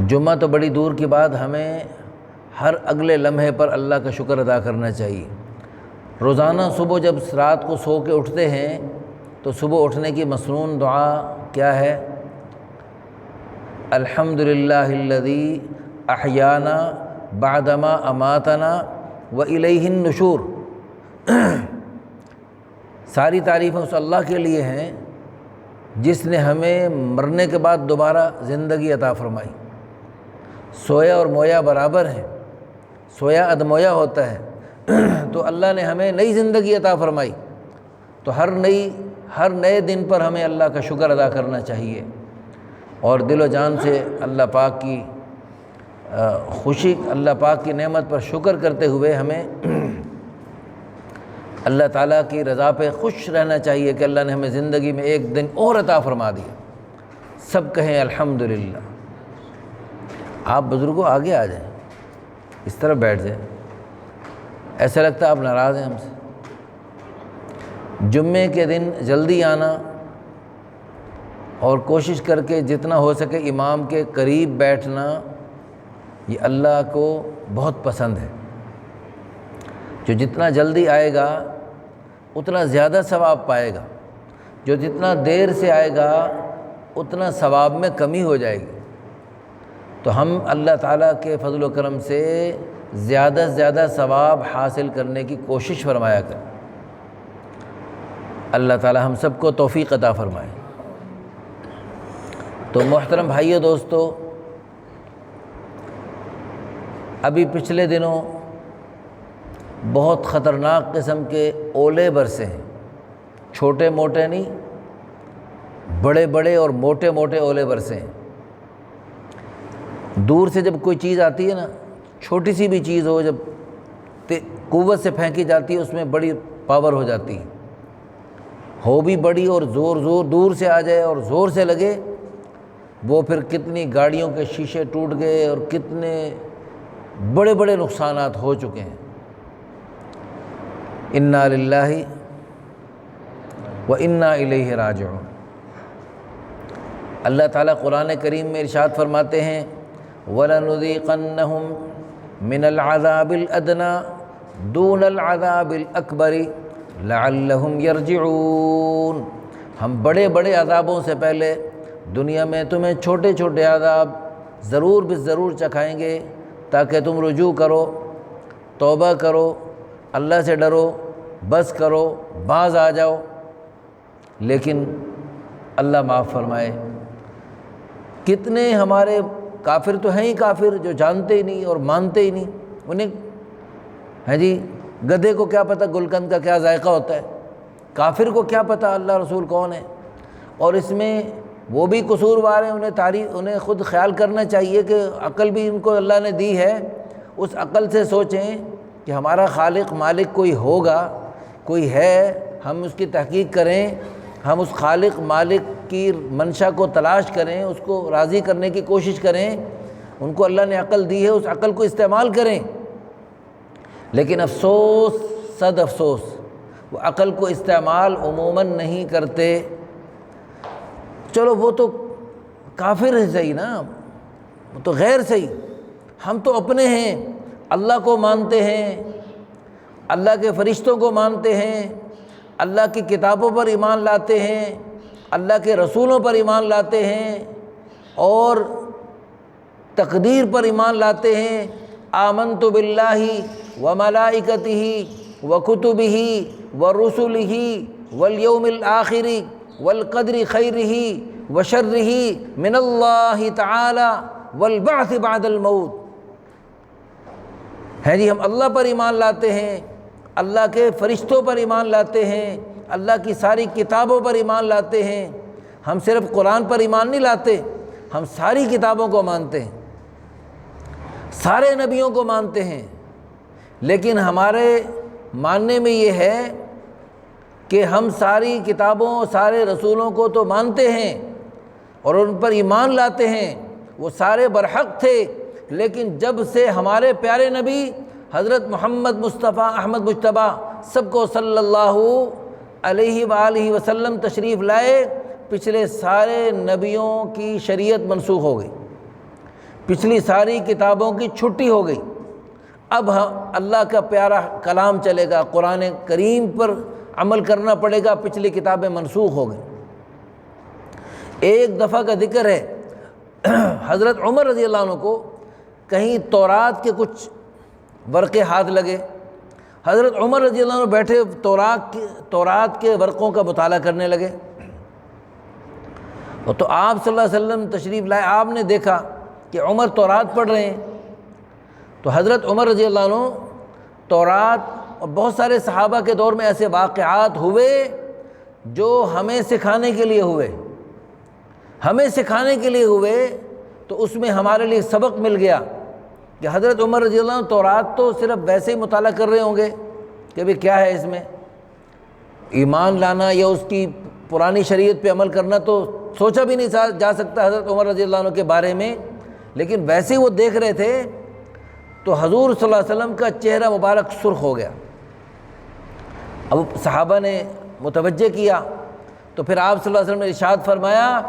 جمعہ تو بڑی دور کی بات، ہمیں ہر اگلے لمحے پر اللہ کا شکر ادا کرنا چاہیے۔ روزانہ صبح جب رات کو سو کے اٹھتے ہیں تو صبح اٹھنے کی مسنون دعا کیا ہے؟ الحمدللہ الذی احیانا بعدما اماتنا والیہ النشور۔ ساری تعریفیں اس اللہ کے لیے ہیں جس نے ہمیں مرنے کے بعد دوبارہ زندگی عطا فرمائی۔ سویا اور مویا برابر ہیں، سویا ادمویا ہوتا ہے، تو اللہ نے ہمیں نئی زندگی عطا فرمائی، تو ہر نئے دن پر ہمیں اللہ کا شکر ادا کرنا چاہیے، اور دل و جان سے اللہ پاک کی خوشی، اللہ پاک کی نعمت پر شکر کرتے ہوئے ہمیں اللہ تعالیٰ کی رضا پہ خوش رہنا چاہیے کہ اللہ نے ہمیں زندگی میں ایک دن اور عطا فرما دیا۔ سب کہیں الحمدللہ۔ آپ بزرگوں آگے آ جائیں، اس طرف بیٹھ جائیں، ایسا لگتا ہے آپ ناراض ہیں ہم سے۔ جمعے کے دن جلدی آنا اور کوشش کر کے جتنا ہو سکے امام کے قریب بیٹھنا، یہ اللہ کو بہت پسند ہے۔ جو جتنا جلدی آئے گا اتنا زیادہ ثواب پائے گا، جو جتنا دیر سے آئے گا اتنا ثواب میں کمی ہو جائے گی۔ تو ہم اللہ تعالیٰ کے فضل و کرم سے زیادہ سے زیادہ ثواب حاصل کرنے کی کوشش فرمایا کریں۔ اللہ تعالیٰ ہم سب کو توفیق عطا فرمائے۔ تو محترم بھائیو دوستو، ابھی پچھلے دنوں بہت خطرناک قسم کے اولے برسے ہیں، چھوٹے موٹے نہیں، بڑے بڑے اور موٹے موٹے اولے برسے ہیں۔ دور سے جب کوئی چیز آتی ہے نا، چھوٹی سی بھی چیز ہو، جب قوت سے پھینکی جاتی ہے اس میں بڑی پاور ہو جاتی ہے، ہو بھی بڑی اور زور دور سے آ جائے اور زور سے لگے، وہ پھر کتنی گاڑیوں کے شیشے ٹوٹ گئے اور کتنے بڑے بڑے نقصانات ہو چکے ہیں۔ انا للہ و انا الیہ راجعون۔ اللہ تعالیٰ قرآن کریم میں ارشاد فرماتے ہیں وَلَنُذِيقَنَّهُمْ مِنَ الْعَذَابِ الْأَدْنَى دُونَ الْعَذَابِ الْأَكْبَرِ لَعَلَّهُمْ يَرْجِعُونَ۔ ہم بڑے بڑے عذابوں سے پہلے دنیا میں تمہیں چھوٹے چھوٹے عذاب ضرور ضرور چکھائیں گے تاکہ تم رجوع کرو، توبہ کرو، اللہ سے ڈرو، بس کرو، باز آ جاؤ۔ لیکن اللہ معاف فرمائے، کتنے ہمارے کافر تو ہیں ہی کافر، جو جانتے ہی نہیں اور مانتے ہی نہیں، انہیں ہے جی گدھے کو کیا پتہ گلقند کا کیا ذائقہ ہوتا ہے، کافر کو کیا پتہ اللہ رسول کون ہے۔ اور اس میں وہ بھی قصوروار ہیں، انہیں خود خیال کرنا چاہیے کہ عقل بھی ان کو اللہ نے دی ہے، اس عقل سے سوچیں کہ ہمارا خالق مالک کوئی ہوگا، کوئی ہے، ہم اس کی تحقیق کریں، ہم اس خالق مالک کی منشا کو تلاش کریں، اس کو راضی کرنے کی کوشش کریں۔ ان کو اللہ نے عقل دی ہے، اس عقل کو استعمال کریں۔ لیکن افسوس، صد افسوس، وہ عقل کو استعمال عموماً نہیں کرتے۔ چلو وہ تو کافر ہے صحیح نا، وہ تو غیر صحیح، ہم تو اپنے ہیں، اللہ کو مانتے ہیں، اللہ کے فرشتوں کو مانتے ہیں، اللہ کی کتابوں پر ایمان لاتے ہیں، اللہ کے رسولوں پر ایمان لاتے ہیں، اور تقدیر پر ایمان لاتے ہیں۔ آمنت باللہ وملائکتہ وکتبہ ورسلہ والیوم الآخر والقدر خیرہ وشرہ من اللہ تعالی والبعث بعد الموت۔ ہے جی، ہم اللہ پر ایمان لاتے ہیں، اللہ کے فرشتوں پر ایمان لاتے ہیں، اللہ کی ساری کتابوں پر ایمان لاتے ہیں۔ ہم صرف قرآن پر ایمان نہیں لاتے، ہم ساری کتابوں کو مانتے ہیں، سارے نبیوں کو مانتے ہیں۔ لیکن ہمارے ماننے میں یہ ہے کہ ہم ساری کتابوں، سارے رسولوں کو تو مانتے ہیں اور ان پر ایمان لاتے ہیں، وہ سارے برحق تھے، لیکن جب سے ہمارے پیارے نبی حضرت محمد مصطفیٰ احمد مجتبیٰ سب کو صلی اللہ علیہ وآلہ وسلم تشریف لائے، پچھلے سارے نبیوں کی شریعت منسوخ ہو گئی۔ پچھلی ساری کتابوں کی چھٹی ہو گئی، اب اللہ کا پیارا کلام چلے گا، قرآن کریم پر عمل کرنا پڑے گا، پچھلی کتابیں منسوخ ہو گئیں۔ ایک دفعہ کا ذکر ہے، حضرت عمر رضی اللہ عنہ کو کہیں تورات کے کچھ ورقے ہاتھ لگے، حضرت عمر رضی اللہ عنہ بیٹھے تورات کے ورقوں کا مطالعہ کرنے لگے، تو آپ صلی اللہ علیہ وسلم تشریف لائے، آپ نے دیکھا کہ عمر تورات پڑھ رہے ہیں، تو حضرت عمر رضی اللہ عنہ تورات، اور بہت سارے صحابہ کے دور میں ایسے واقعات ہوئے جو ہمیں سکھانے کے لیے ہوئے، تو اس میں ہمارے لیے سبق مل گیا کہ حضرت عمر رضی اللہ عنہ تورات تو صرف ویسے ہی مطالعہ کر رہے ہوں گے کہ بھی کیا ہے اس میں، ایمان لانا یا اس کی پرانی شریعت پہ عمل کرنا تو سوچا بھی نہیں جا سکتا حضرت عمر رضی اللہ عنہ کے بارے میں، لیکن ویسے ہی وہ دیکھ رہے تھے تو حضور صلی اللہ علیہ وسلم کا چہرہ مبارک سرخ ہو گیا۔ اب صحابہ نے متوجہ کیا تو پھر آپ صلی اللہ علیہ وسلم نے ارشاد فرمایا،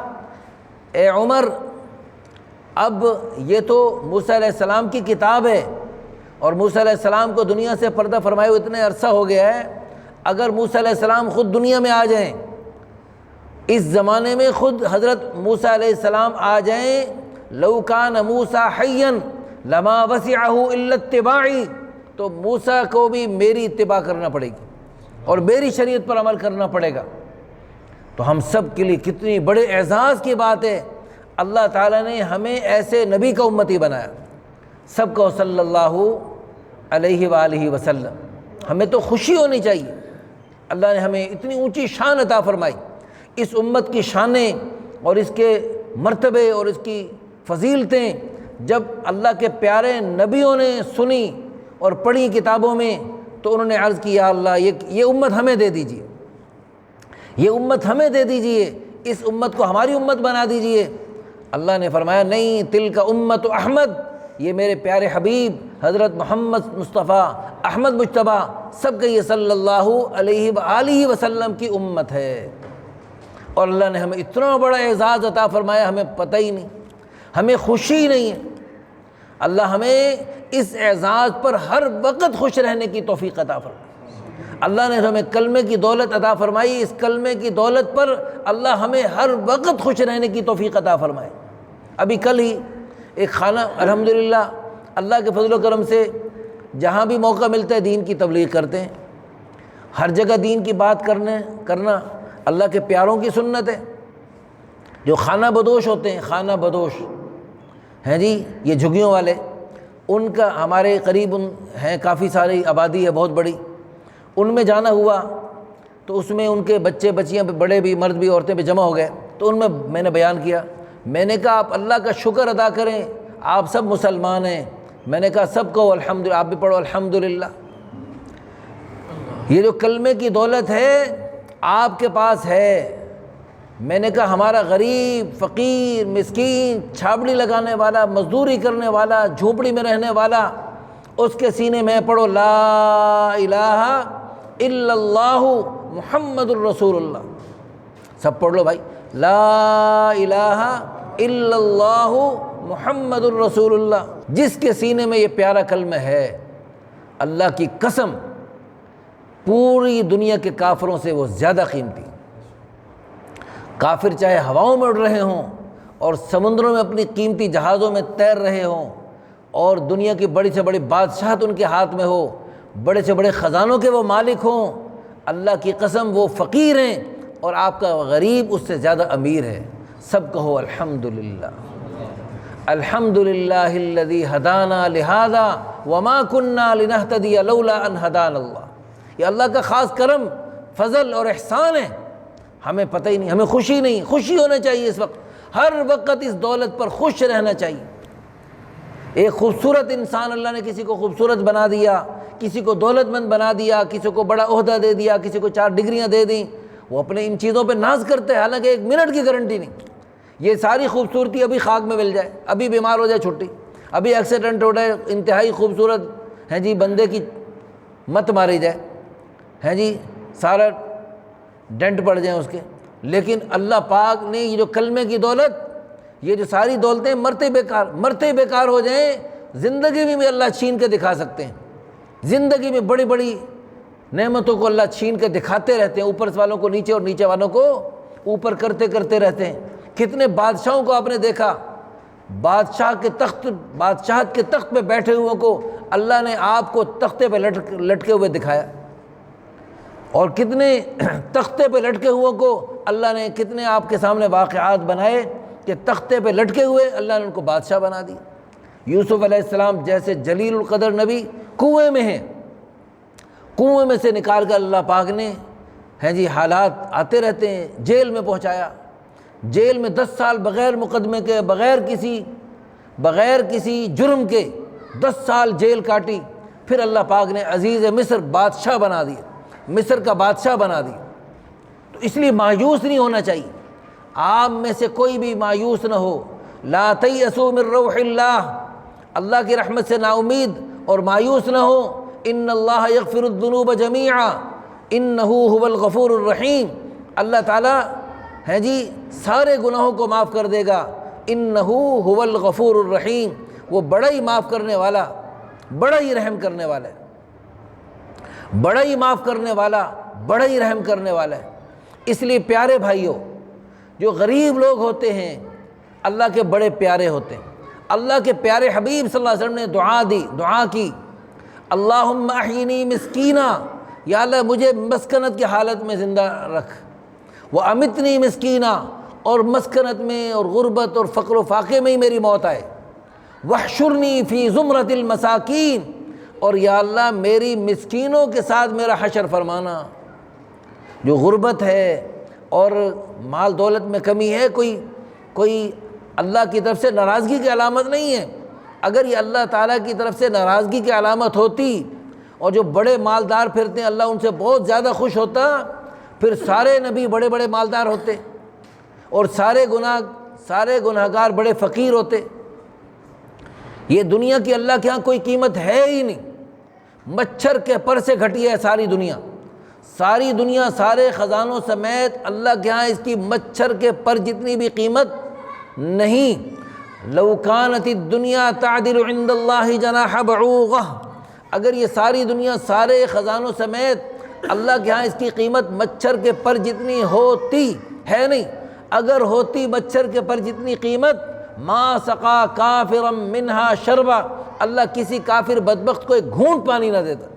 اے عمر، اب یہ تو موسیٰ علیہ السلام کی کتاب ہے، اور موسیٰ علیہ السلام کو دنیا سے پردہ فرمائے ہوئے اتنے عرصہ ہو گیا ہے، اگر موسیٰ علیہ السلام خود دنیا میں آ جائیں، اس زمانے میں خود حضرت موسیٰ علیہ السلام آ جائیں، لو کان موسیٰ حیا لما وسعہ الا اتباعی، تو موسیٰ کو بھی میری اتباع کرنا پڑے گی اور میری شریعت پر عمل کرنا پڑے گا۔ تو ہم سب کے لیے کتنی بڑے اعزاز کی بات ہے، اللہ تعالیٰ نے ہمیں ایسے نبی کا امتی بنایا، سب کو صلی اللہ علیہ وآلہ وسلم۔ ہمیں تو خوشی ہونی چاہیے، اللہ نے ہمیں اتنی اونچی شان عطا فرمائی، اس امت کی شانیں اور اس کے مرتبے اور اس کی فضیلتیں جب اللہ کے پیارے نبیوں نے سنی اور پڑھی کتابوں میں، تو انہوں نے عرض کیا، اللہ یہ امت ہمیں دے دیجیے، یہ امت ہمیں دے دیجیے، اس امت کو ہماری امت بنا دیجیے۔ اللہ نے فرمایا، نہیں، تلک امت احمد، یہ میرے پیارے حبیب حضرت محمد مصطفیٰ احمد مجتبیٰ سب کے یہ صلی اللہ علیہ وآلہ وسلم کی امت ہے۔ اور اللہ نے ہمیں اتنا بڑا اعزاز عطا فرمایا، ہمیں پتہ ہی نہیں، ہمیں خوشی نہیں ہے۔ اللہ ہمیں اس اعزاز پر ہر وقت خوش رہنے کی توفیق عطا فرمائے۔ اللہ نے ہمیں کلمے کی دولت عطا فرمائی، اس کلمے کی دولت پر اللہ ہمیں ہر وقت خوش رہنے کی توفیق عطا فرمائے۔ ابھی کل ہی ایک خانہ، الحمدللہ اللہ کے فضل و کرم سے جہاں بھی موقع ملتا ہے دین کی تبلیغ کرتے ہیں، ہر جگہ دین کی بات کرنا اللہ کے پیاروں کی سنت ہے۔ جو خانہ بدوش ہوتے ہیں، خانہ بدوش ہیں جی، یہ جھگیوں والے، ان کا ہمارے قریب ہیں، کافی ساری آبادی ہے بہت بڑی، ان میں جانا ہوا تو اس میں ان کے بچے بچیاں بڑے بھی، مرد بھی، عورتیں بھی جمع ہو گئے، تو ان میں نے بیان کیا، میں نے کہا آپ اللہ کا شکر ادا کریں، آپ سب مسلمان ہیں، میں نے کہا سب کو الحمدللہ، آپ بھی پڑھو الحمدللہ۔ یہ جو کلمے کی دولت ہے آپ کے پاس ہے، میں نے کہا ہمارا غریب، فقیر، مسکین، چھابڑی لگانے والا، مزدوری کرنے والا، جھونپڑی میں رہنے والا، اس کے سینے میں پڑھو لا الہ الا اللہ محمد الرسول اللہ، سب پڑھ لو بھائی، لا الہ الا اللہ محمد الرسول اللہ۔ جس کے سینے میں یہ پیارا کلمہ ہے، اللہ کی قسم پوری دنیا کے کافروں سے وہ زیادہ قیمتی۔ کافر چاہے ہواؤں میں اڑ رہے ہوں اور سمندروں میں اپنی قیمتی جہازوں میں تیر رہے ہوں، اور دنیا کی بڑی سے بڑی بادشاہت ان کے ہاتھ میں ہو، بڑے سے بڑے خزانوں کے وہ مالک ہوں، اللہ کی قسم وہ فقیر ہیں اور آپ کا غریب اس سے زیادہ امیر ہے۔ سب کہو الحمدللہ، الحمدللہ الذی ہدانا لہذا وما کننا لنہتدی لولا ان ہدانا اللہ۔ یہ اللہ کا خاص کرم، فضل اور احسان ہے، ہمیں پتہ ہی نہیں، ہمیں خوشی نہیں، خوشی ہونا چاہیے اس وقت، ہر وقت اس دولت پر خوش رہنا چاہیے۔ ایک خوبصورت انسان، اللہ نے کسی کو خوبصورت بنا دیا، کسی کو دولت مند بنا دیا، کسی کو بڑا عہدہ دے دیا، کسی کو 4 ڈگریاں دے دیں، وہ اپنے ان چیزوں پہ ناز کرتے ہیں، حالانکہ 1 منٹ کی گارنٹی نہیں۔ یہ ساری خوبصورتی ابھی خاک میں مل جائے، ابھی بیمار ہو جائے چھٹی، ابھی ایکسیڈنٹ ہو جائے، انتہائی خوبصورت ہے جی بندے کی مت ماری جائے، ہے جی سارا ڈنٹ پڑ جائیں اس کے، لیکن اللہ پاک نے یہ جو کلمے کی دولت، یہ جو ساری دولتیں مرتے بیکار ہو جائیں، زندگی میں اللہ چھین کے دکھا سکتے ہیں، زندگی میں بڑی بڑی نعمتوں کو اللہ چھین کے دکھاتے رہتے ہیں، اوپر والوں کو نیچے اور نیچے والوں کو اوپر کرتے رہتے ہیں۔ کتنے بادشاہوں کو آپ نے دیکھا، بادشاہت کے تخت پہ بیٹھے ہوئے کو اللہ نے آپ کو تختے پہ لٹکے ہوئے دکھایا، اور کتنے تختے پہ لٹکے ہوئے کو اللہ نے کتنے آپ کے سامنے واقعات بنائے کہ تختے پہ لٹکے ہوئے اللہ نے ان کو بادشاہ بنا دی۔ یوسف علیہ السلام جیسے جلیل القدر نبی کنویں میں ہیں، کنویں میں سے نکال کر اللہ پاک نے حالات آتے رہتے ہیں، جیل میں پہنچایا، جیل میں 10 سال بغیر مقدمے کے، بغیر کسی جرم کے 10 سال جیل کاٹی، پھر اللہ پاک نے عزیز مصر بادشاہ بنا دیا، مصر کا بادشاہ بنا دیا۔ تو اس لیے مایوس نہیں ہونا چاہیے، آپ میں سے کوئی بھی مایوس نہ ہو۔ لا تیأسوا من روح اللہ، اللہ کی رحمت سے نا امید اور مایوس نہ ہو۔ ان اللہ یغفر الذنوب جمیعا انہ هو الغفور الرحیم، اللہ تعالیٰ سارے گناہوں کو معاف کر دے گا، انہ هو الغفور الرحیم، وہ بڑا ہی معاف کرنے والا، بڑا ہی رحم کرنے والا ہے، بڑا ہی معاف کرنے والا، بڑا ہی رحم کرنے والا ہے۔ اس لیے پیارے بھائیوں، جو غریب لوگ ہوتے ہیں اللہ کے بڑے پیارے ہوتے ہیں۔ اللہ کے پیارے حبیب صلی اللہ علیہ وسلم نے دعا کی، اللہم احینی مسکینا، یا اللہ مجھے مسکنت کی حالت میں زندہ رکھ، وامتنی مسکینا، اور مسکنت میں اور غربت اور فقر و فاقے میں ہی میری موت آئے، واحشرنی فی زمرۃ المساکین، اور یا اللہ میری مسکینوں کے ساتھ میرا حشر فرمانا۔ جو غربت ہے اور مال دولت میں کمی ہے، کوئی اللہ کی طرف سے ناراضگی کی علامت نہیں ہے۔ اگر یہ اللہ تعالیٰ کی طرف سے ناراضگی کی علامت ہوتی، اور جو بڑے مالدار پھرتے ہیں اللہ ان سے بہت زیادہ خوش ہوتا، پھر سارے نبی بڑے بڑے مالدار ہوتے اور سارے گناہگار بڑے فقیر ہوتے۔ یہ دنیا کی اللہ کے ہاں کوئی قیمت ہے ہی نہیں، مچھر کے پر سے گھٹی ہے ساری دنیا، سارے خزانوں سمیت اللہ کے ہاں اس کی مچھر کے پر جتنی بھی قیمت نہیں۔ لو کانت الدنیا تعدل عند اللہ جناح بعوضہ، اگر یہ ساری دنیا سارے خزانوں سمیت اللہ کے ہاں اس کی قیمت مچھر کے پر جتنی ہوتی، ہے نہیں، اگر ہوتی مچھر کے پر جتنی قیمت، ما سقا کافرا منہا شربا، اللہ کسی کافر بدبخت کو ایک گھونٹ پانی نہ دیتا۔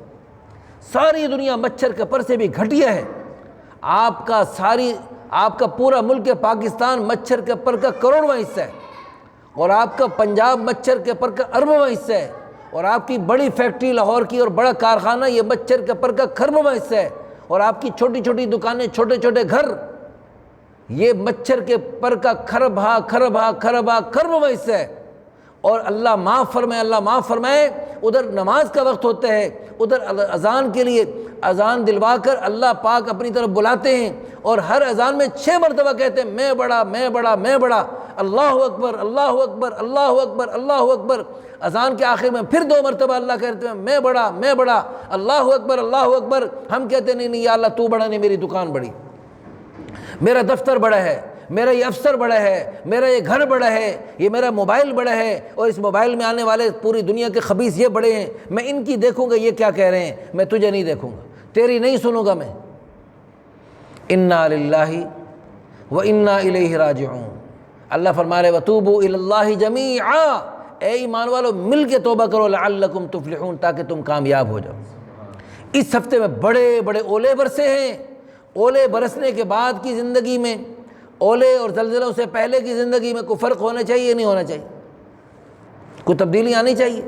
ساری دنیا مچھر کے پر سے بھی گھٹیا ہے، آپ کا پورا ملک پاکستان مچھر کے پر کا کروڑواں حصہ ہے، اور آپ کا پنجاب مچھر کے پر کا اربواں حصہ ہے، اور آپ کی بڑی فیکٹری لاہور کی اور بڑا کارخانہ یہ مچھر کے پر کا کھربواں حصہ ہے، اور آپ کی چھوٹی چھوٹی دکانیں، چھوٹے چھوٹے گھر یہ مچھر کے پر کا کھربواں حصہ ہے۔ اور اللہ معاف فرمائے، ادھر نماز کا وقت ہوتا ہے، ادھر اذان کے لیے اذان دلوا کر اللہ پاک اپنی طرف بلاتے ہیں، اور ہر اذان میں 6 مرتبہ کہتے ہیں میں بڑا، اللہ اکبر، اللہ اکبر، اللہ اکبر، اللہ اکبر۔ اذان کے آخر میں پھر 2 مرتبہ اللہ کہتے ہیں میں بڑا، اللہ اکبر، اللہ اکبر۔ ہم کہتے ہیں نہیں یا اللہ تو بڑا نہیں، میری دکان بڑی، میرا دفتر بڑا ہے، میرا یہ افسر بڑا ہے، میرا یہ گھر بڑا ہے، یہ میرا موبائل بڑا ہے، اور اس موبائل میں آنے والے پوری دنیا کے خبیث یہ بڑے ہیں، میں ان کی دیکھوں گا یہ کیا کہہ رہے ہیں، میں تجھے نہیں دیکھوں گا، تیری نہیں سنوں گا میں۔ انا للہ و انا الیہ راجعون، اللہ فرما رہے وتوبوا الی اللہ جمیعا، اے ایمان والو مل کے توبہ کرو، لعلکم تفلحون، تاکہ تم کامیاب ہو جاؤ۔ اس ہفتے میں بڑے بڑے اولے برسے ہیں، اولے برسنے کے بعد کی زندگی میں، اولے اور زلزلوں سے پہلے کی زندگی میں کوئی فرق ہونا چاہیے نہیں ہونا چاہیے، کوئی تبدیلی آنی چاہیے۔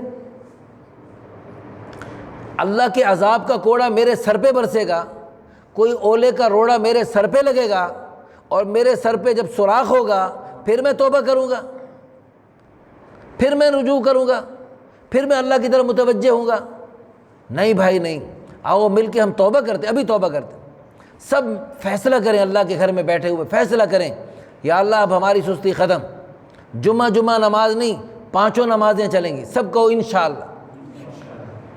اللہ کے عذاب کا کوڑا میرے سر پہ برسے گا، کوئی اولے کا روڑا میرے سر پہ لگے گا، اور میرے سر پہ جب سوراخ ہوگا پھر میں توبہ کروں گا، پھر میں رجوع کروں گا، پھر میں اللہ کی طرف متوجہ ہوں گا؟ نہیں بھائی نہیں، آؤ مل کے ہم توبہ کرتے، ابھی توبہ کرتے، سب فیصلہ کریں، اللہ کے گھر میں بیٹھے ہوئے فیصلہ کریں، یا اللہ اب ہماری سستی ختم، جمعہ نماز نہیں 5 نمازیں چلیں گی، سب کو انشاءاللہ۔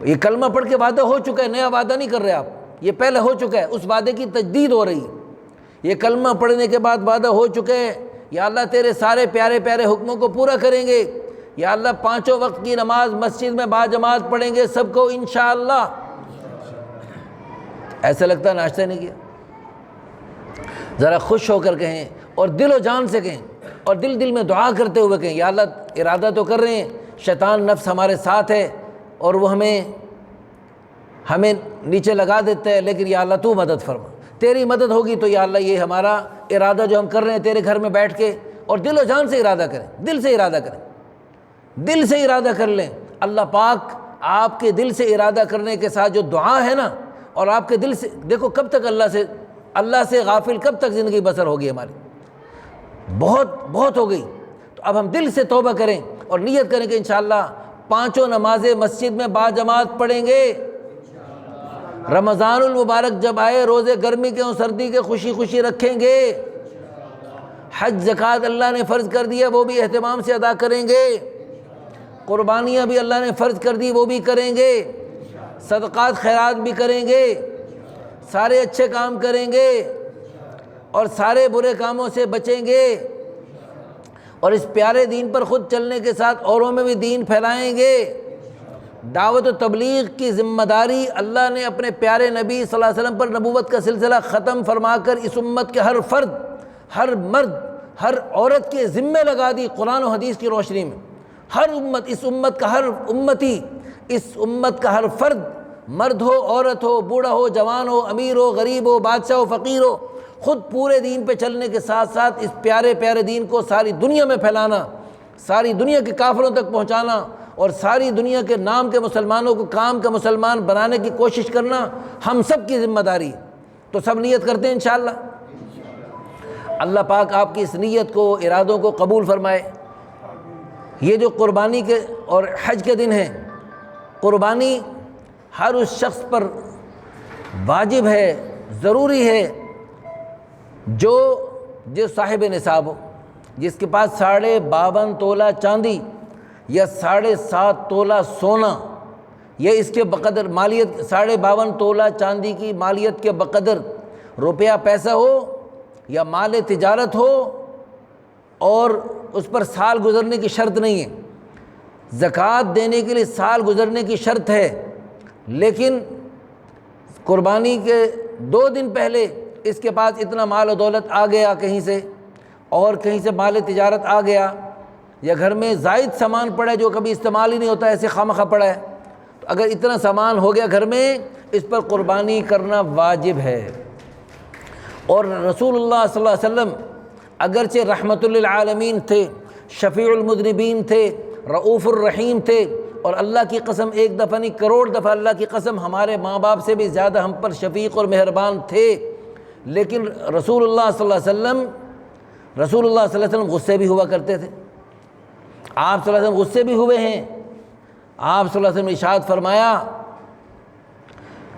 یہ کلمہ پڑھ کے وعدہ ہو چکا ہے، نیا وعدہ نہیں کر رہے آپ، یہ پہلے ہو چکا ہے، اس وعدے کی تجدید ہو رہی ہے۔ یہ کلمہ پڑھنے کے بعد وعدہ ہو چکا ہے یا اللہ تیرے سارے پیارے پیارے حکموں کو پورا کریں گے، یا اللہ 5 وقت کی نماز مسجد میں باجماعت پڑھیں گے سب کو انشاءاللہ۔ ایسا لگتا ناشتہ نہیں کیا؟ ذرا خوش ہو کر کہیں اور دل و جان سے کہیں اور دل دل میں دعا کرتے ہوئے کہیں، یا اللہ ارادہ تو کر رہے ہیں، شیطان نفس ہمارے ساتھ ہے اور وہ ہمیں نیچے لگا دیتا ہے، لیکن یا اللہ تو مدد فرما، تیری مدد ہوگی تو یا اللہ یہ ہمارا ارادہ جو ہم کر رہے ہیں تیرے گھر میں بیٹھ کے، اور دل و جان سے ارادہ کریں، دل سے ارادہ کریں، دل سے ارادہ کر لیں۔ اللہ پاک آپ کے دل سے ارادہ کرنے کے ساتھ جو دعا ہے نا، اور آپ کے دل سے دیکھو کب تک اللہ سے غافل کب تک زندگی بسر ہوگی ہماری، بہت ہو گئی۔ تو اب ہم دل سے توبہ کریں اور نیت کریں کہ انشاءاللہ 5 نمازیں مسجد میں باجماعت پڑھیں گے۔ رمضان المبارک جب آئے روزے گرمی کے اور سردی کے خوشی خوشی رکھیں گے۔ حج زکوٰۃ اللہ نے فرض کر دیا وہ بھی اہتمام سے ادا کریں گے۔ قربانیاں بھی اللہ نے فرض کر دی وہ بھی کریں گے۔ صدقات خیرات بھی کریں گے، سارے اچھے کام کریں گے اور سارے برے کاموں سے بچیں گے، اور اس پیارے دین پر خود چلنے کے ساتھ اوروں میں بھی دین پھیلائیں گے۔ دعوت و تبلیغ کی ذمہ داری اللہ نے اپنے پیارے نبی صلی اللہ علیہ وسلم پر نبوت کا سلسلہ ختم فرما کر اس امت کے ہر فرد، ہر مرد، ہر عورت کے ذمے لگا دی قرآن و حدیث کی روشنی میں۔ ہر امت، اس امت کا ہر امتی، اس امت کا ہر فرد، مرد ہو عورت ہو بوڑھا ہو جوان ہو امیر ہو غریب ہو بادشاہ ہو فقیر ہو، خود پورے دین پہ چلنے کے ساتھ ساتھ اس پیارے پیارے دین کو ساری دنیا میں پھیلانا، ساری دنیا کے کافروں تک پہنچانا، اور ساری دنیا کے نام کے مسلمانوں کو کام کا مسلمان بنانے کی کوشش کرنا ہم سب کی ذمہ داری ہے۔ تو سب نیت کرتے ہیں انشاءاللہ۔ اللہ پاک آپ کی اس نیت کو، ارادوں کو قبول فرمائے۔ یہ جو قربانی کے اور حج کے دن ہیں، قربانی ہر اس شخص پر واجب ہے، ضروری ہے جو صاحب نصاب ہو، جس کے پاس 52.5 تولہ چاندی یا 7.5 تولہ سونا، یہ اس کے بقدر مالیت 52.5 تولہ چاندی کی مالیت کے بقدر روپیہ پیسہ ہو یا مال تجارت ہو، اور اس پر سال گزرنے کی شرط نہیں ہے۔ زکوٰۃ دینے کے لیے سال گزرنے کی شرط ہے، لیکن قربانی کے 2 دن پہلے اس کے پاس اتنا مال و دولت آ گیا کہیں سے، اور کہیں سے مال تجارت آ گیا، یا گھر میں زائد سامان پڑا ہے جو کبھی استعمال ہی نہیں ہوتا، ایسے خواہ پڑا ہے، تو اگر اتنا سامان ہو گیا گھر میں، اس پر قربانی کرنا واجب ہے۔ اور رسول اللہ صلی اللہ علیہ وسلم اگرچہ رحمت للعالمین تھے، شفیع المذنبین تھے، رؤوف الرحیم تھے، اور اللہ کی قسم ایک دفعہ نہیں کروڑ دفعہ اللہ کی قسم ہمارے ماں باپ سے بھی زیادہ ہم پر شفیق اور مہربان تھے، لیکن رسول اللہ صلی اللہ علیہ وسلم غصے بھی ہوا کرتے تھے۔ آپ صلی اللہ علیہ وسلم غصے بھی ہوئے ہیں۔ آپ صلی اللہ علیہ وسلم نے ارشاد فرمایا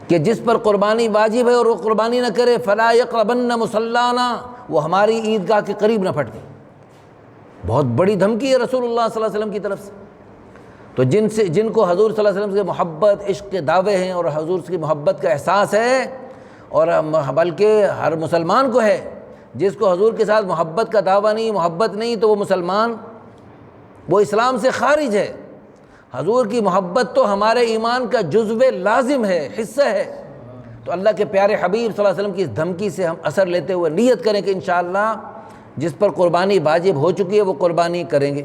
کہ جس پر قربانی واجب ہے اور وہ قربانی نہ کرے فلا یقربن مصلانا، وہ ہماری عیدگاہ کے قریب نہ پھٹکے۔ بہت بڑی دھمکی ہے رسول اللہ صلی اللہ علیہ وسلم کی طرف سے۔ تو جن کو حضور صلی اللہ علیہ وسلم سے محبت عشق کے دعوے ہیں اور حضور کی محبت کا احساس ہے، اور بلکہ ہر مسلمان کو ہے، جس کو حضور کے ساتھ محبت کا دعویٰ نہیں، محبت نہیں، تو وہ مسلمان، وہ اسلام سے خارج ہے۔ حضور کی محبت تو ہمارے ایمان کا جزو لازم ہے، حصہ ہے۔ تو اللہ کے پیارے حبیب صلی اللہ علیہ وسلم کی اس دھمکی سے ہم اثر لیتے ہوئے نیت کریں کہ انشاءاللہ جس پر قربانی واجب ہو چکی ہے وہ قربانی کریں گے۔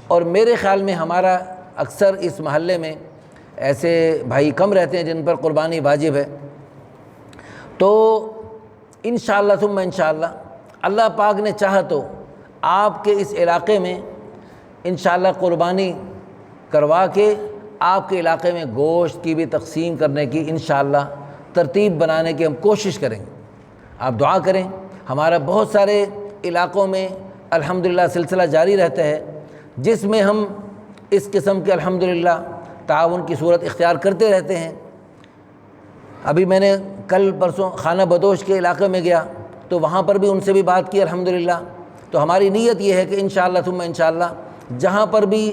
اور میرے خیال میں ہمارا اکثر اس محلے میں ایسے بھائی کم رہتے ہیں جن پر قربانی واجب ہے، تو انشاءاللہ ثم انشاءاللہ اللہ پاک نے چاہا تو آپ کے اس علاقے میں انشاءاللہ قربانی کروا کے آپ کے علاقے میں گوشت کی بھی تقسیم کرنے کی انشاءاللہ ترتیب بنانے کی ہم کوشش کریں گے۔ آپ دعا کریں۔ ہمارا بہت سارے علاقوں میں الحمدللہ سلسلہ جاری رہتا ہے جس میں ہم اس قسم کے الحمدللہ تعاون کی صورت اختیار کرتے رہتے ہیں۔ ابھی میں نے کل پرسوں خانہ بدوش کے علاقے میں گیا تو وہاں پر بھی ان سے بھی بات کی الحمدللہ۔ تو ہماری نیت یہ ہے کہ انشاءاللہ ثم انشاءاللہ جہاں پر بھی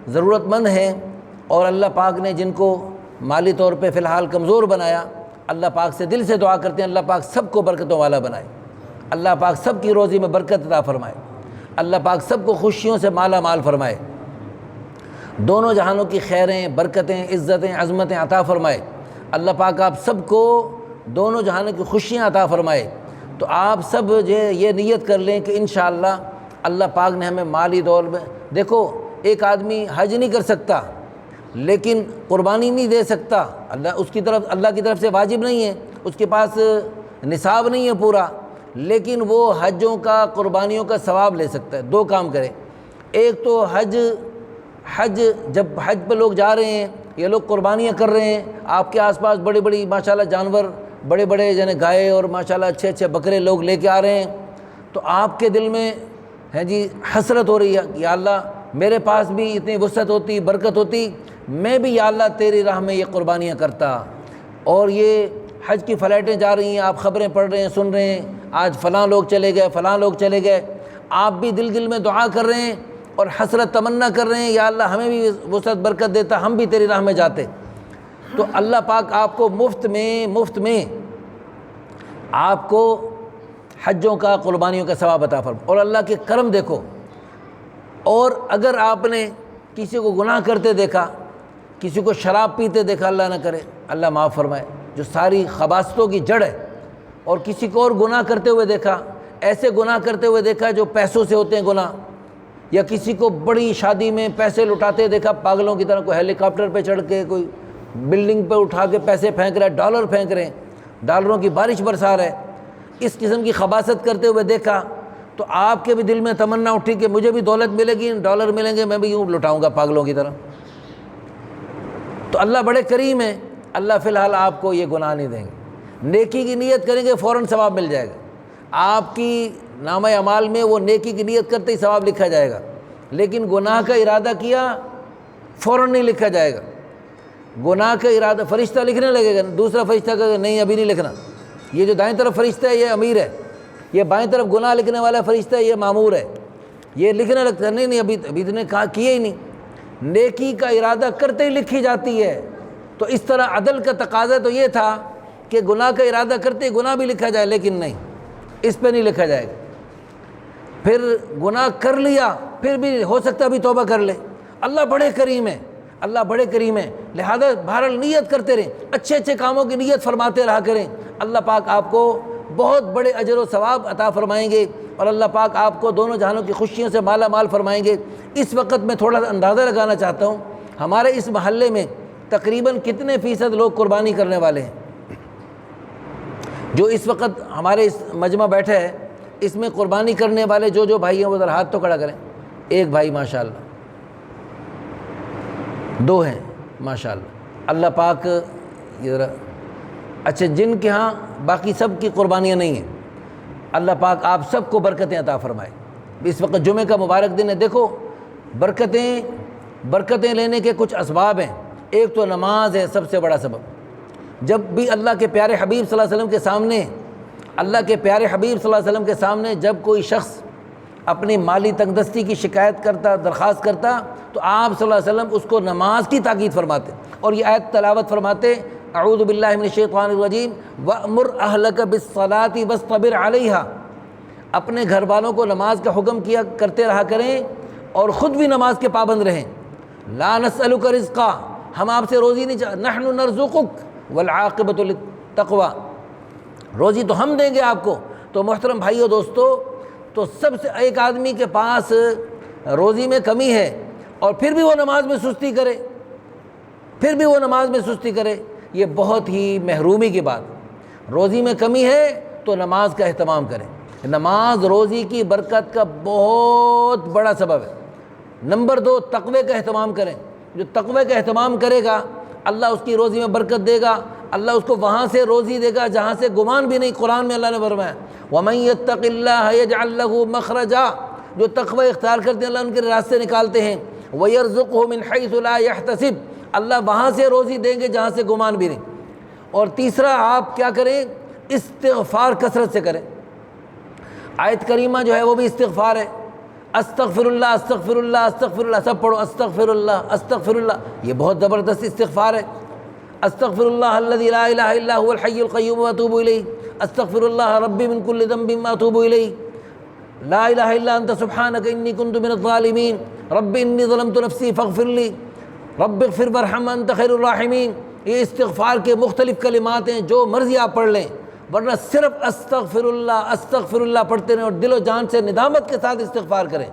ضرورت مند ہیں اور اللہ پاک نے جن کو مالی طور پہ فی الحال کمزور بنایا، اللہ پاک سے دل سے دعا کرتے ہیں اللہ پاک سب کو برکتوں والا بنائے، اللہ پاک سب کی روزی میں برکت عطا فرمائے، اللہ پاک سب کو خوشیوں سے مالا مال فرمائے، دونوں جہانوں کی خیریں، برکتیں، عزتیں، عظمتیں عطا فرمائے۔ اللہ پاک آپ سب کو دونوں جہانوں کی خوشیاں عطا فرمائے۔ تو آپ سب یہ نیت کر لیں کہ انشاءاللہ اللہ پاک نے ہمیں مالی دولت میں، دیکھو ایک آدمی حج نہیں کر سکتا لیکن قربانی نہیں دے سکتا، اللہ کی طرف سے واجب نہیں ہے، اس کے پاس نصاب نہیں ہے پورا، لیکن وہ حجوں کا، قربانیوں کا ثواب لے سکتا ہے۔ دو کام کرے، ایک تو جب حج پہ لوگ جا رہے ہیں، یہ لوگ قربانیاں کر رہے ہیں، آپ کے آس پاس بڑے بڑی ماشاءاللہ جانور، بڑے بڑے گائے اور ماشاءاللہ اچھے اچھے بکرے لوگ لے کے آ رہے ہیں، تو آپ کے دل میں ہے جی حسرت ہو رہی ہے، یا اللہ میرے پاس بھی اتنی وسعت ہوتی، برکت ہوتی، میں بھی یا اللہ تیری راہ میں یہ قربانیاں کرتا۔ اور یہ حج کی فلائٹیں جا رہی ہیں، آپ خبریں پڑھ رہے ہیں، سن رہے ہیں، آج فلاں لوگ چلے گئے، فلاں لوگ چلے گئے، آپ بھی دل میں دعا کر رہے ہیں اور حسرت تمنا کر رہے ہیں، یا اللہ ہمیں بھی وسعت برکت دیتا، ہم بھی تیری راہ میں جاتے۔ تو اللہ پاک آپ کو مفت میں آپ کو حجوں کا، قربانیوں کا ثواب عطا فرمائے۔ اور اللہ کے کرم دیکھو، اور اگر آپ نے کسی کو گناہ کرتے دیکھا، کسی کو شراب پیتے دیکھا، اللہ نہ کرے، اللہ معاف فرمائے، جو ساری خباثتوں کی جڑ ہے، اور کسی کو اور گناہ کرتے ہوئے دیکھا، ایسے گناہ کرتے ہوئے دیکھا جو پیسوں سے ہوتے ہیں گناہ، یا کسی کو بڑی شادی میں پیسے لٹاتے دیکھا پاگلوں کی طرح، کوئی ہیلی کاپٹر پہ چڑھ کے، کوئی بلڈنگ پہ اٹھا کے پیسے پھینک رہا ہے، ڈالر پھینک رہے ہیں، ڈالروں کی بارش برسا رہا ہے، اس قسم کی خباثت کرتے ہوئے دیکھا، تو آپ کے بھی دل میں تمنا اٹھی کہ مجھے بھی دولت ملے گی، ڈالر ملیں گے، میں بھی یوں لٹاؤں گا پاگلوں کی طرح۔ تو اللہ بڑے کریم ہیں، اللہ فی الحال آپ کو یہ گناہ نہیں دیں گے، نیکی کی نیت کریں گے فوراً ثواب مل جائے گا، آپ کی نامہ اعمال میں وہ نیکی کی نیت کرتے ہی ثواب لکھا جائے گا، لیکن گناہ کا ارادہ کیا فوراً نہیں لکھا جائے گا۔ گناہ کا ارادہ فرشتہ لکھنے لگے گا، دوسرا فرشتہ کہے گا نہیں ابھی نہیں لکھنا، یہ جو دائیں طرف فرشتہ ہے یہ امیر ہے، یہ بائیں طرف گناہ لکھنے والا فرشتہ ہے یہ مامور ہے، یہ لکھنے لگتا ہے نہیں ابھی تو نے کہا کیے ہی نہیں۔ نیکی کا ارادہ کرتے ہی لکھی جاتی ہے۔ تو اس طرح عدل کا تقاضا تو یہ تھا کہ گناہ کا ارادہ کرتے ہی گناہ بھی لکھا جائے، لیکن نہیں، اس پہ نہیں لکھا جائے گا۔ پھر گناہ کر لیا، پھر بھی ہو سکتا ہے ابھی توبہ کر لے، اللہ بڑے کریم ہے، اللہ بڑے کریم ہے، لہذا بہرحال نیت کرتے رہیں، اچھے اچھے کاموں کی نیت فرماتے رہا کریں، اللہ پاک آپ کو بہت بڑے اجر و ثواب عطا فرمائیں گے، اور اللہ پاک آپ کو دونوں جہانوں کی خوشیوں سے مالا مال فرمائیں گے۔ اس وقت میں تھوڑا سا اندازہ لگانا چاہتا ہوں، ہمارے اس محلے میں تقریباً کتنے فیصد لوگ قربانی کرنے والے ہیں؟ جو اس وقت ہمارے اس مجمع بیٹھے ہے، اس میں قربانی کرنے والے جو بھائی ہیں وہ ذرا ہاتھ تو کھڑا کریں۔ ایک بھائی ماشاءاللہ، دو ہیں ماشاءاللہ، اللہ پاک یہ ذرا اچھا، جن کے ہاں باقی سب کی قربانیاں نہیں ہیں، اللہ پاک آپ سب کو برکتیں عطا فرمائے۔ اس وقت جمعہ کا مبارک دن ہے، دیکھو برکتیں لینے کے کچھ اسباب ہیں، ایک تو نماز ہے سب سے بڑا سبب۔ جب بھی اللہ کے پیارے حبیب صلی اللہ علیہ وسلم کے سامنے، اللہ کے پیارے حبیب صلی اللہ علیہ وسلم کے سامنے جب کوئی شخص اپنی مالی تنگدستی کی شکایت کرتا، درخواست کرتا، تو آپ صلی اللہ علیہ وسلم اس کو نماز کی تاکید فرماتے، اور یہ آیت تلاوت فرماتے، اعوذ باللہ من الشیطان الرجیم وَأْمُرْ أَهْلَكَ بِالصَّلَاةِ وَاصْطَبِرْ عَلَيْهَا، اپنے گھر والوں کو نماز کا حکم کیا کرتے رہا کریں اور خود بھی نماز کے پابند رہیں۔ لا نسألک رزقا، ہم آپ سے روزی نہیں چاہتے، نحن نرزقک والعاقبۃ للتقوی، روزی تو ہم دیں گے آپ کو۔ تو محترم بھائیو دوستو، تو سب سے ایک آدمی کے پاس روزی میں کمی ہے اور پھر بھی وہ نماز میں سستی کرے، یہ بہت ہی محرومی کی بات۔ روزی میں کمی ہے تو نماز کا اہتمام کریں، نماز روزی کی برکت کا بہت بڑا سبب ہے۔ نمبر دو، تقوی کا اہتمام کریں، جو تقوی کا اہتمام کرے گا اللہ اس کی روزی میں برکت دے گا، اللہ اس کو وہاں سے روزی دے گا جہاں سے گمان بھی نہیں۔ قرآن میں اللہ نے فرمایا وَمَن يَتَّقِ اللَّهَ يَجْعَل لَّهُ مَخْرَجًا، جو تقوی اختیار کرتے ہیں اللہ ان کے راستے نکالتے ہیں، وَيَرْزُقْهُ مِنْ حَيْثُ لَا يَحْتَسِبْ، اللہ وہاں سے روزی دیں گے جہاں سے گمان بھی نہیں۔ اور تیسرا آپ کیا کریں؟ استغفار کثرت سے کریں۔ آیت کریمہ جو ہے وہ بھی استغفار ہے، استغفر اللہ استغفر اللہ استغفر اللہ، سب پڑھو استغفر اللہ استغفر اللہ، یہ بہت زبردست استغفار ہے۔ استغفر اللہ الذی لا الہ الا هو الحی القیوم واتوب الیہ، استغفر اللہ ربی من کل ذنب واتوب الیہ، لا الہ الا انت سبحانک انی کنت من الظالمین، رب انی ظلمت نفسی فاغفر لی، رب اغفر وارحم انت خیر الراحمین۔ یہ استغفار کے مختلف کلمات ہیں، جو مرضی آپ پڑھ لیں، ورنہ صرف استغفر اللہ پڑھتے رہیں اور دل و جان سے ندامت کے ساتھ استغفار کریں۔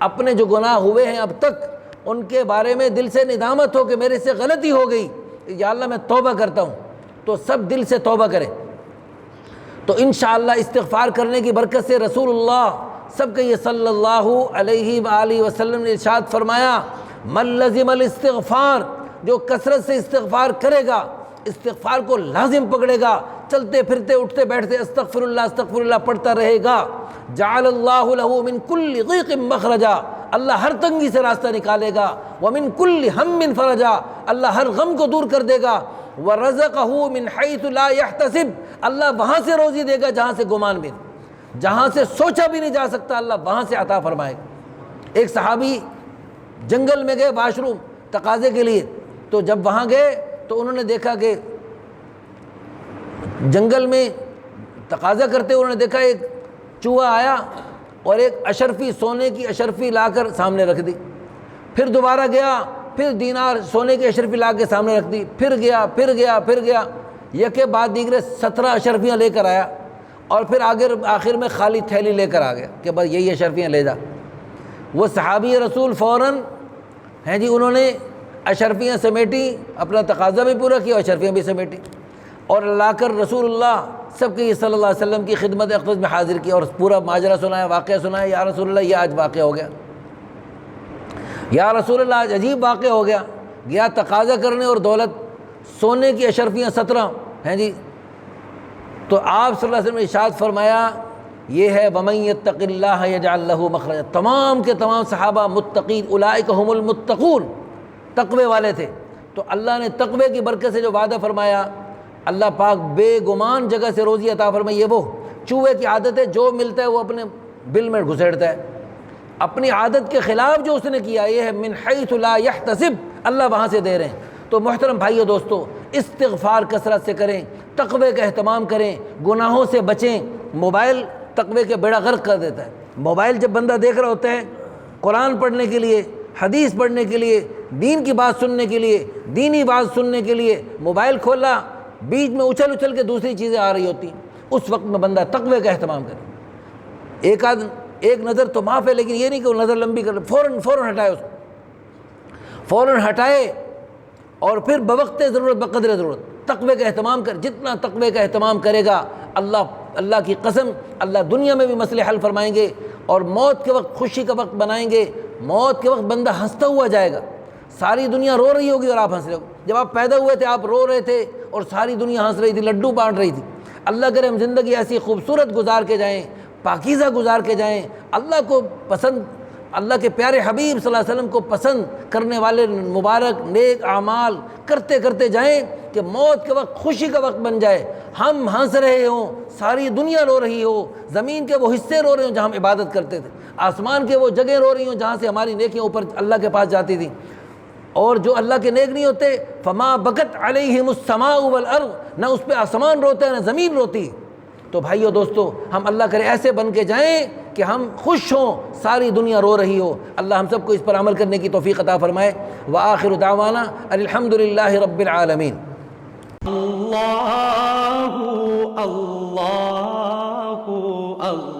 اپنے جو گناہ ہوئے ہیں اب تک ان کے بارے میں دل سے ندامت ہو کہ میرے سے غلطی ہو گئی، یا اللہ میں توبہ کرتا ہوں، تو سب دل سے توبہ کریں۔ تو انشاءاللہ استغفار کرنے کی برکت سے رسول اللہ سب کے یہ صلی اللہ علیہ وآلہ وسلم نے ارشاد فرمایا، من لزم الاستغفار، جو کثرت سے استغفار کرے گا، استغفار کو لازم پکڑے گا، چلتے پھرتے اٹھتے بیٹھتے استغفر اللہ پڑھتا رہے گا، جعل اللہ له من کل ضیق مخرجا، اللہ ہر تنگی سے راستہ نکالے گا، ومن کل ہم فرجا، اللہ ہر غم کو دور کر دے گا، ورزقہ من حیث لا یحتسب، اللہ وہاں سے روزی دے گا جہاں سے گمان بھی نہیں، جہاں سے سوچا بھی نہیں جا سکتا اللہ وہاں سے عطا فرمائے گا۔ ایک صحابی جنگل میں گئے واش روم تقاضے کے لیے، تو جب وہاں گئے تو انہوں نے دیکھا کہ جنگل میں تقاضا کرتے انہوں نے دیکھا ایک چوہا آیا اور ایک اشرفی سونے کی اشرفی لا کر سامنے رکھ دی، پھر دوبارہ گیا، پھر دینار سونے کی اشرفی لا کے سامنے رکھ دی، پھر گیا، یکے بعد دیگرے 17 اشرفیاں لے کر آیا، اور پھر آخر میں خالی تھیلی لے کر آ گیا کہ بس یہی اشرفیاں لے جا۔ وہ صحابی رسول فوراً ہیں جی انہوں نے اشرفیاں سمیٹی، اپنا تقاضا بھی پورا کیا اور اشرفیاں بھی سمیٹی، اور لا کر رسول اللہ سب کی صلی اللہ علیہ وسلم کی خدمت اقدس میں حاضر کیا اور پورا ماجرا سنایا، واقعہ سنایا، یا رسول اللہ یہ آج واقعہ ہو گیا، یا رسول اللہ آج عجیب واقعہ ہو گیا، گیا تقاضا کرنے اور دولت سونے کی اشرفیاں 17 ہیں جی، تو آپ صلی اللہ علیہ وسلم نے ارشاد فرمایا یہ ہے وَمَن يَتَّقِ اللَّهَ يَجْعَلْ لَهُ مَخْرَجًا، تمام کے تمام صحابہ متقین، اولئک هم المتقون، تقوی والے تھے، تو اللہ نے تقوی کی برکت سے جو وعدہ فرمایا، اللہ پاک بے گمان جگہ سے روزی عطا فرمائے۔ یہ وہ چوہے کی عادت ہے، جو ملتا ہے وہ اپنے بل میں گھسیڑتا ہے، اپنی عادت کے خلاف جو اس نے کیا، یہ ہے من حیث لا یحتسب، اللہ وہاں سے دے رہے ہیں۔ تو محترم بھائیو دوستو، استغفار کثرت سے کریں، تقوی کا اہتمام کریں، گناہوں سے بچیں۔ موبائل تقوی کے بیڑا غرق کر دیتا ہے۔ موبائل جب بندہ دیکھ رہا ہوتا ہے قرآن پڑھنے کے لیے، حدیث پڑھنے کے لیے، دین کی بات سننے کے لیے، دینی بات سننے کے لیے موبائل کھولا، بیچ میں اچھل کے دوسری چیزیں آ رہی ہوتی ہیں، اس وقت میں بندہ تقوی کا اہتمام کرے۔ ایک نظر تو معاف ہے، لیکن یہ نہیں کہ وہ نظر لمبی کر، فوراً ہٹائے، اس کو فوراً ہٹائے، اور پھر بوقت ضرورت بقدر ضرورت تقوی کا اہتمام کر۔ جتنا تقوی کا اہتمام کرے گا، اللہ کی قسم، اللہ دنیا میں بھی مسئلے حل فرمائیں گے، اور موت کے وقت خوشی کا وقت بنائیں گے۔ موت کے وقت بندہ ہنستا ہوا جائے گا، ساری دنیا رو رہی ہوگی اور آپ ہنس رہے ہو۔ جب آپ پیدا ہوئے تھے آپ رو رہے تھے اور ساری دنیا ہنس رہی تھی، لڈو بانٹ رہی تھی۔ اللہ کرے ہم زندگی ایسی خوبصورت گزار کے جائیں، پاکیزہ گزار کے جائیں، اللہ کو پسند، اللہ کے پیارے حبیب صلی اللہ علیہ وسلم کو پسند کرنے والے مبارک نیک اعمال کرتے کرتے جائیں کہ موت کے وقت خوشی کا وقت بن جائے، ہم ہنس رہے ہوں، ساری دنیا رو رہی ہو، زمین کے وہ حصے رو رہے ہوں جہاں ہم عبادت کرتے تھے، آسمان کے وہ جگہ رو رہی ہوں جہاں سے ہماری نیکیاں اوپر اللہ کے پاس جاتی تھیں، اور جو اللہ کے نیک نہیں ہوتے فما بکت علیہم السماء والارض، نہ اس پہ آسمان روتا ہے نہ زمین روتی۔ تو بھائیو دوستو، ہم اللہ کرے ایسے بن کے جائیں کہ ہم خوش ہوں، ساری دنیا رو رہی ہو۔ اللہ ہم سب کو اس پر عمل کرنے کی توفیق عطا فرمائے۔ وآخر دعوانا الحمدللہ رب العالمین۔ اللہ اللہ اللہ